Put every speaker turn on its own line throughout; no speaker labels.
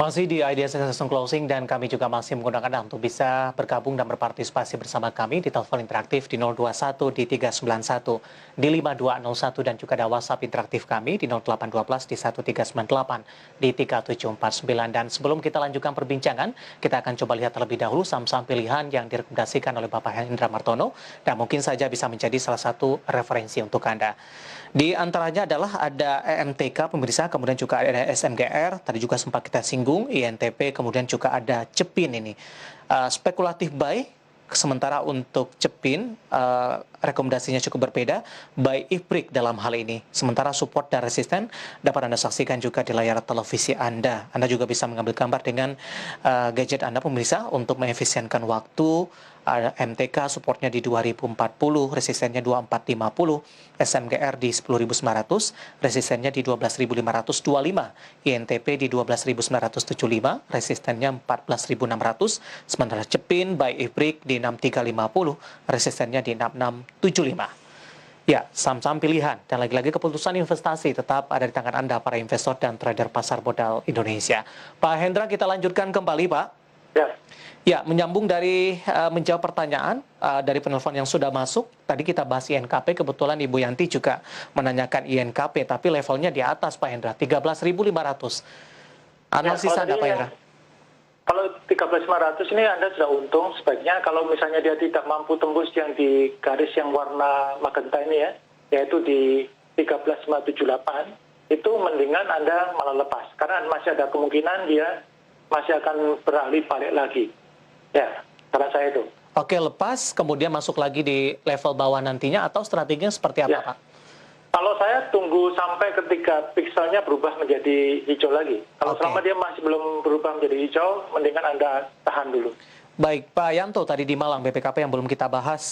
Masih di Idea Succession Closing dan kami juga masih menggunakan Anda untuk bisa bergabung dan berpartisipasi bersama kami di telepon interaktif di 021 di 391 di 5201 dan juga ada WhatsApp interaktif kami di 0812 di 1398 di 3749. Dan sebelum kita lanjutkan perbincangan, kita akan coba lihat terlebih dahulu saham-saham pilihan yang direkomendasikan oleh Bapak Hendra Martono dan mungkin saja bisa menjadi salah satu referensi untuk Anda. Di antaranya adalah ada EMTK pemirsa, kemudian juga ada SMGR, tadi juga sempat kita singgung, INTP, kemudian juga ada CEPIN ini. Spekulatif buy, sementara untuk CEPIN rekomendasinya cukup berbeda, buy if break dalam hal ini. Sementara support dan resisten dapat Anda saksikan juga di layar televisi Anda. Anda juga bisa mengambil gambar dengan gadget Anda pemirsa untuk mengefisienkan waktu. MTK supportnya di 2040, resistennya 2450, SMGR di 10.900, resistennya di 12.525, INTP di 12.975, resistennya 14.600, sementara CEPIN buy if break di 6350, resistennya di 6675. Ya, saham-saham pilihan dan lagi-lagi keputusan investasi tetap ada di tangan Anda para investor dan trader pasar modal Indonesia. Pak Hendra, kita lanjutkan kembali, Pak.
Ya.
Ya, menyambung dari menjawab pertanyaan dari penelpon yang sudah masuk. Tadi kita bahas INKP, kebetulan Ibu Yanti juga menanyakan INKP, tapi levelnya di atas Pak Hendra, 13.500. Analisis Anda Pak Hendra.
Kalau 13.500 ini Anda sudah untung, sebaiknya kalau misalnya dia tidak mampu tembus yang di garis yang warna magenta ini ya, yaitu di 13.578, itu mendingan Anda malah lepas. Karena masih ada kemungkinan dia masih akan beralih balik lagi. Ya, karena saya itu.
Oke, lepas, kemudian masuk lagi di level bawah nantinya, atau strateginya seperti apa,
ya.
Pak?
Kalau saya tunggu sampai ketika pikselnya berubah menjadi hijau lagi. Kalau selama dia masih belum berubah menjadi hijau, mendingan Anda tahan dulu.
Baik, Pak Yanto tadi di Malang, BPKP yang belum kita bahas,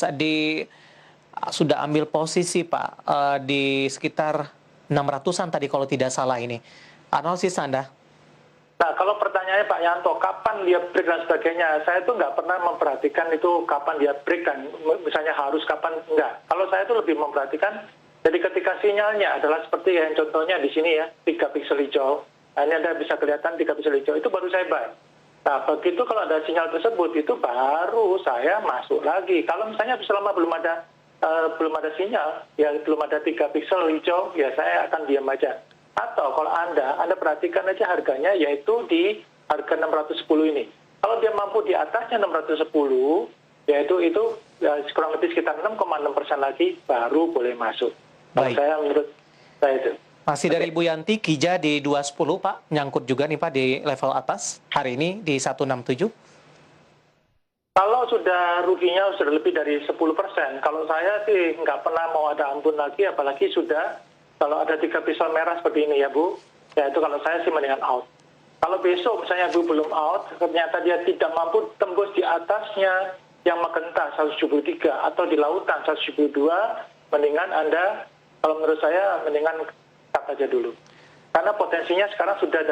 sudah ambil posisi, Pak, di sekitar 600-an tadi kalau tidak salah ini. Analisis Anda?
Nah, kalau pertanyaannya Pak Yanto, kapan dia break dan sebagainya, saya tuh nggak pernah memperhatikan itu kapan dia break kan, misalnya harus kapan, enggak. Kalau saya tuh lebih memperhatikan, jadi ketika sinyalnya adalah seperti yang contohnya di sini ya, 3 piksel hijau, nah, ini Anda bisa kelihatan 3 piksel hijau, itu baru saya buy. Nah, begitu kalau ada sinyal tersebut, itu baru saya masuk lagi. Kalau misalnya selama belum ada sinyal, ya belum ada 3 piksel hijau, ya saya akan diam aja. Atau kalau Anda perhatikan aja harganya, yaitu di harga 610 ini. Kalau dia mampu di atasnya 610, yaitu itu ya, kurang lebih sekitar 6,6% lagi, baru boleh masuk.
Baik.
Kalau menurut saya itu.
Masih dari Ibu Yanti, Kija di 210, Pak. Nyangkut juga nih, Pak, di level atas. Hari ini di 167.
Kalau sudah ruginya sudah lebih dari 10%, kalau saya sih nggak pernah mau ada ampun lagi, apalagi sudah kalau ada 3 piksel merah seperti ini ya Bu, ya itu kalau saya sih mendingan out. Kalau besok misalnya Bu belum out, ternyata dia tidak mampu tembus di atasnya yang magenta 173 atau di lautan 172, mendingan Anda, kalau menurut saya mendingan cut aja dulu. Karena potensinya sekarang sudah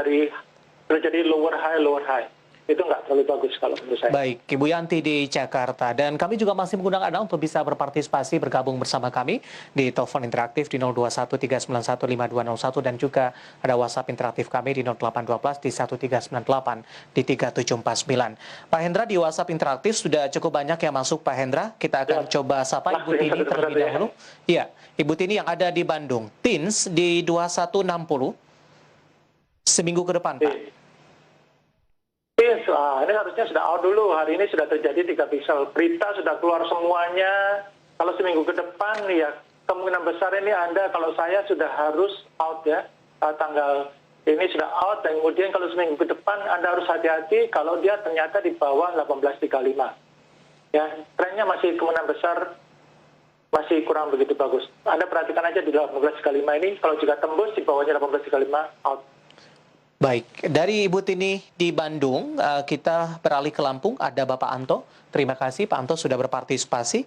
terjadi lower high. Itu nggak terlalu bagus kalau menurut saya.
Baik, Ibu Yanti di Jakarta. Dan kami juga masih menggunakan Anda untuk bisa berpartisipasi, bergabung bersama kami di telepon interaktif di 0213915201 dan juga ada WhatsApp interaktif kami di 0812 di 1398 di 3749. Pak Hendra, di WhatsApp interaktif sudah cukup banyak yang masuk, Pak Hendra. Kita akan coba sapa Ibu Tini terlebih dahulu. Iya, Ibu Tini yang ada di Bandung. Tins di 2160 seminggu ke depan, Pak.
Ini harusnya sudah out dulu. Hari ini sudah terjadi 3 piksel. Berita sudah keluar semuanya. Kalau seminggu ke depan, ya kemungkinan besar ini Anda, kalau saya sudah harus out ya. Tanggal ini sudah out, dan kemudian kalau seminggu ke depan Anda harus hati-hati kalau dia ternyata di bawah 1835. Ya, trennya masih kemungkinan besar masih kurang begitu bagus. Anda perhatikan aja di 1835 ini, kalau jika tembus di bawahnya 1835, out.
Baik, dari Ibu Tini di Bandung, kita beralih ke Lampung, ada Bapak Anto. Terima kasih Pak Anto sudah berpartisipasi.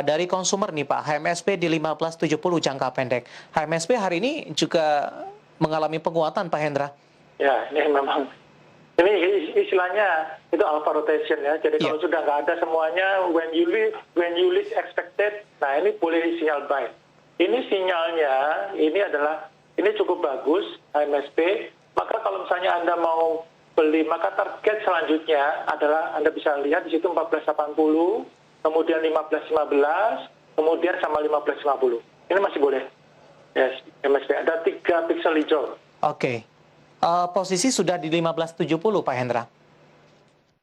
Dari konsumer nih Pak, HMSP di 1570 jangka pendek. HMSP hari ini juga mengalami penguatan Pak Hendra.
Ya, ini memang, ini istilahnya itu alpha rotation ya. Jadi kalau sudah nggak ada semuanya, when you least expected, nah ini boleh sinyal buy. Ini sinyalnya, ini cukup bagus, HMSP. Maka kalau misalnya Anda mau beli, maka target selanjutnya adalah Anda bisa lihat di situ 1480, kemudian 1515, kemudian sama 1550. Ini masih boleh. Yes, MSP ada 3 piksel hijau.
Oke. Posisi sudah di 1570 Pak Hendra.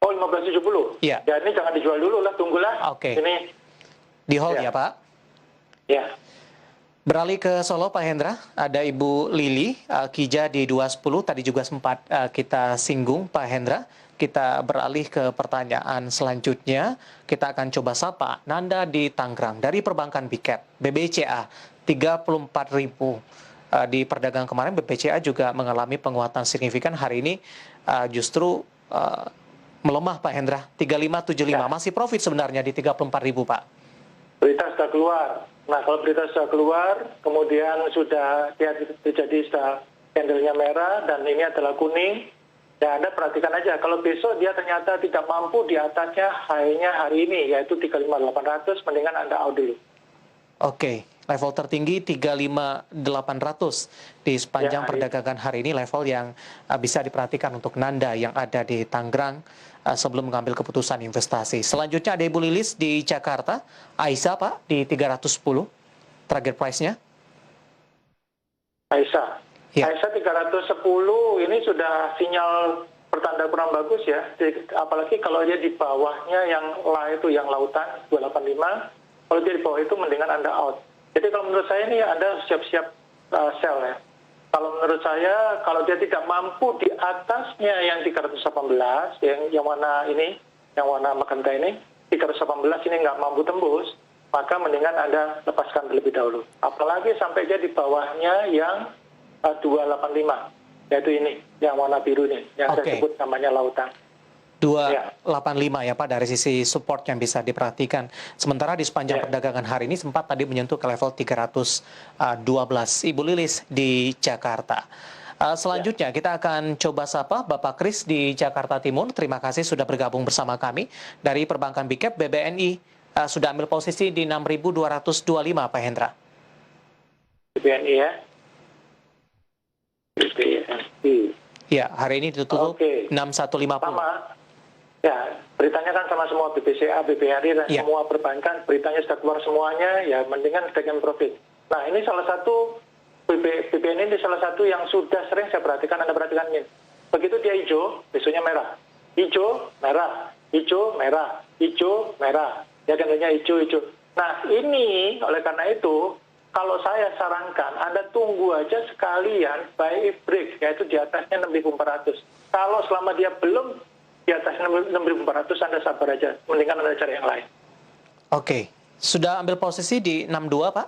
Oh, 1570?
Iya.
Ya, ini jangan dijual dulu lah, tunggulah.
Oke.
Ini,
Di hold
Ya.
ya Pak.
ya.
Beralih ke Solo Pak Hendra, ada Ibu Lili, Kija di 210, tadi juga sempat kita singgung Pak Hendra. Kita beralih ke pertanyaan selanjutnya, kita akan coba sapa Nanda di Tangerang, dari Perbankan Biket, BBCA, 34.000. Di perdagangan kemarin BBCA juga mengalami penguatan signifikan, hari ini justru melemah Pak Hendra, 3575, masih profit sebenarnya di 34.000 Pak.
Berita sudah keluar. Nah, kalau berita sudah keluar, kemudian sudah terjadi candlenya merah dan ini adalah kuning, ya Anda perhatikan aja. Kalau besok dia ternyata tidak mampu di atasnya high-nya hari ini, yaitu 35.800, mendingan Anda out dulu.
Oke, level tertinggi 35.800 di sepanjang
Ya,
perdagangan hari ini, level yang bisa diperhatikan untuk Nanda yang ada di Tangerang sebelum mengambil keputusan investasi. Selanjutnya ada Ibu Lilis di Jakarta, Aisyah Pak di 310, target price-nya.
Aisyah.
Ya.
Aisyah 310 ini sudah sinyal pertanda kurang bagus ya. Apalagi kalau dia di bawahnya yang itu yang lautan 285, kalau dia di bawah itu mendingan Anda out. Jadi kalau menurut saya ini Anda siap-siap sell ya. Kalau menurut saya, kalau dia tidak mampu di atasnya yang 318, yang warna ini, yang warna magenta ini, 318 ini nggak mampu tembus, maka mendingan Anda lepaskan terlebih dahulu. Apalagi sampai dia di bawahnya yang 285, yaitu ini, yang warna biru ini, yang saya sebut namanya lautan.
285 ya Pak, dari sisi support yang bisa diperhatikan. Sementara di sepanjang perdagangan hari ini sempat tadi menyentuh ke level 312. Ibu Lilis di Jakarta. Selanjutnya kita akan coba sapa Bapak Kris di Jakarta Timur. Terima kasih sudah bergabung bersama kami. Dari Perbankan Bicap, BBNI sudah ambil posisi di 6.225 Pak Hendra.
BBNI ya. BBNI.
Ya, hari ini ditutup 6150.
Sama. Ya, beritanya kan sama semua BBCA, BBRI, dan semua perbankan, beritanya sudah keluar semuanya, ya mendingan taken profit. Nah, ini salah satu, BBNI ini salah satu yang sudah sering saya perhatikan, Anda perhatikan ini. Begitu dia hijau, besoknya merah. Hijau, merah. Hijau, merah. Hijau, merah. Ya, contohnya hijau, hijau. Nah, ini, oleh karena itu, kalau saya sarankan, Anda tunggu aja sekalian buy break, yaitu di atasnya 6.400. Kalau selama dia belum di atas 6.400, Anda sabar aja. Mendingan Anda cari yang lain.
Oke. Sudah ambil posisi di 62, Pak?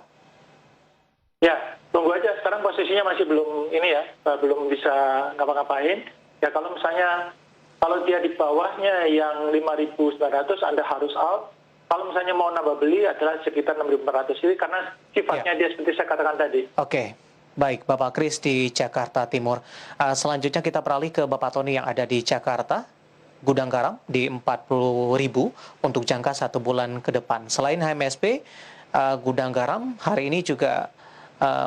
Ya, tunggu aja. Sekarang posisinya masih belum ini ya, belum bisa ngapa-ngapain. Ya, kalau misalnya, kalau dia di bawahnya yang 5.900, Anda harus out. Kalau misalnya mau nambah beli adalah sekitar 6.400 ini, karena sifatnya dia seperti saya katakan tadi.
Oke. Baik, Bapak Kris di Jakarta Timur. Selanjutnya kita beralih ke Bapak Tony yang ada di Jakarta. Gudang garam di 40.000 untuk jangka 1 bulan ke depan. Selain HMSP, gudang garam hari ini juga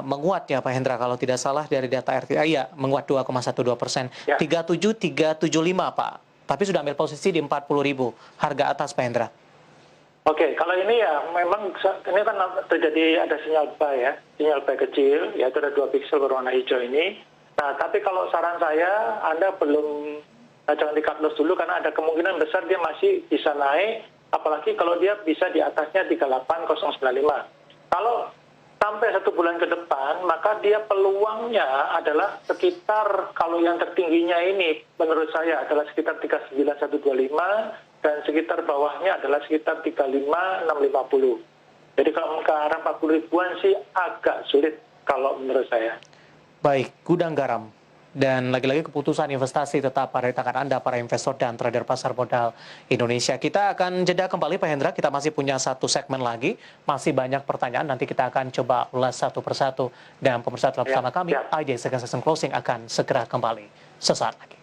menguat ya Pak Hendra, kalau tidak salah dari data RTI, ya menguat 2,12%. 37.375 Pak. Tapi sudah ambil posisi di 40.000, harga atas Pak Hendra.
Oke, kalau ini ya memang ini kan terjadi ada sinyal buy ya, sinyal buy kecil, yaitu ada 2 piksel berwarna hijau ini. Nah, tapi kalau saran saya, Anda belum jangan di cut loss dulu karena ada kemungkinan besar dia masih bisa naik, apalagi kalau dia bisa di atasnya 38.095. Kalau sampai 1 bulan ke depan, maka dia peluangnya adalah sekitar, kalau yang tertingginya ini menurut saya adalah sekitar 39.125 dan sekitar bawahnya adalah sekitar 35.650. Jadi kalau ke arah 40 ribuan sih agak sulit kalau menurut saya.
Baik, gudang garam. Dan lagi-lagi keputusan investasi tetap pada tangan Anda, para investor dan trader pasar modal Indonesia. Kita akan jeda kembali Pak Hendra, kita masih punya satu segmen lagi, masih banyak pertanyaan, nanti kita akan coba ulas satu persatu. Dan pemirsa tetap bersama kami, IJ Second Session Closing akan segera kembali sesaat lagi.